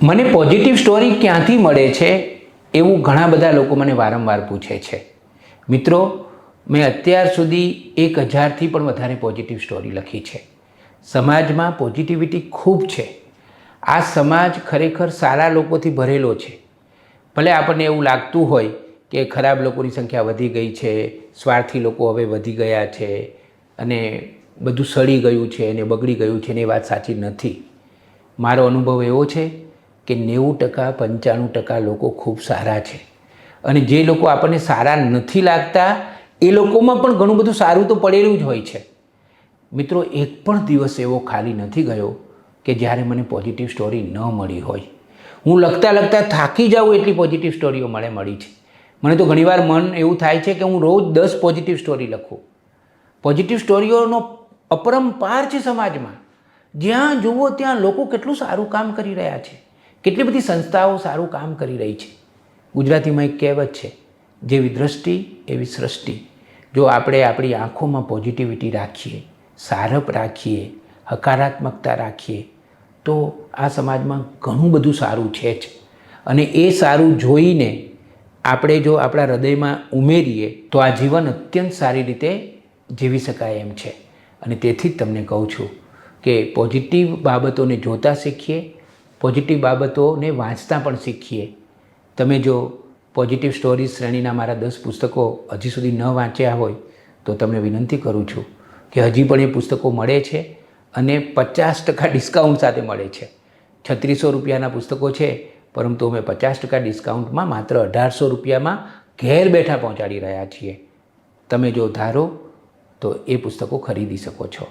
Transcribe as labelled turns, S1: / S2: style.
S1: મને positive story ક્યાંથી મળે છે એવું ઘણા બધા લોકો મને વારંવાર પૂછે છે. મિત્રો, મેં અત્યાર સુધી 1000થી પણ વધારે પોઝિટિવ સ્ટોરી લખી છે. સમાજમાં પોઝિટિવિટી ખૂબ છે. આ સમાજ ખરેખર સારા લોકોથી ભરેલો છે. ભલે આપણને એવું લાગતું હોય કે ખરાબ લોકોની સંખ્યા વધી ગઈ છે, સ્વાર્થી લોકો હવે વધી ગયા છે અને બધું સડી ગયું છે અને બગડી ગયું છે, ને એ વાત સાચી નથી. મારો અનુભવ એવો છે કે 90% 95% લોકો ખૂબ સારા છે અને જે લોકો આપણને સારા નથી લાગતા એ લોકોમાં પણ ઘણું બધું સારું તો પડેલું જ હોય છે. મિત્રો, એક પણ દિવસ એવો ખાલી નથી ગયો કે જ્યારે મને પોઝિટિવ સ્ટોરી ન મળી હોય. હું લખતા થાકી જાઉં એટલી પોઝિટિવ સ્ટોરીઓ મળી છે. મને તો ઘણીવાર મન એવું થાય છે કે હું રોજ 10 પોઝિટિવ સ્ટોરી લખું. પોઝિટિવ સ્ટોરીઓનો અપરંપાર છે સમાજમાં. જ્યાં જુઓ ત્યાં લોકો કેટલું સારું કામ કરી રહ્યા છે, કેટલી બધી સંસ્થાઓ સારું કામ કરી રહી છે. ગુજરાતીમાં એક કહેવત છે, જેવી દ્રષ્ટિ એવી સૃષ્ટિ. જો આપણે આપણી આંખોમાં પોઝિટિવિટી રાખીએ, સારપ રાખીએ, હકારાત્મકતા રાખીએ તો આ સમાજમાં ઘણું બધું સારું છે જ. અને એ સારું જોઈને આપણે જો આપણા હૃદયમાં ઉમેરીએ તો આ જીવન અત્યંત સારી રીતે જીવી શકાય એમ છે. અને તેથી જ તમને કહું છું કે પોઝિટિવ બાબતોને જોતા શીખીએ, પોઝિટિવ બાબતોને વાંચતા પણ શીખીએ. તમે જો પોઝિટિવ સ્ટોરીઝ શ્રેણીના મારા 10 પુસ્તકો હજી સુધી ન વાંચ્યા હોય તો તમને વિનંતી કરું છું કે હજી પણ એ પુસ્તકો મળે છે અને 50% ડિસ્કાઉન્ટ સાથે મળે છે. 3600 રૂપિયાના પુસ્તકો છે, પરંતુ અમે 50% ડિસ્કાઉન્ટમાં માત્ર 1800 રૂપિયામાં ઘેર બેઠા પહોંચાડી રહ્યા છીએ. તમે જો ધારો તો એ પુસ્તકો ખરીદી શકો છો.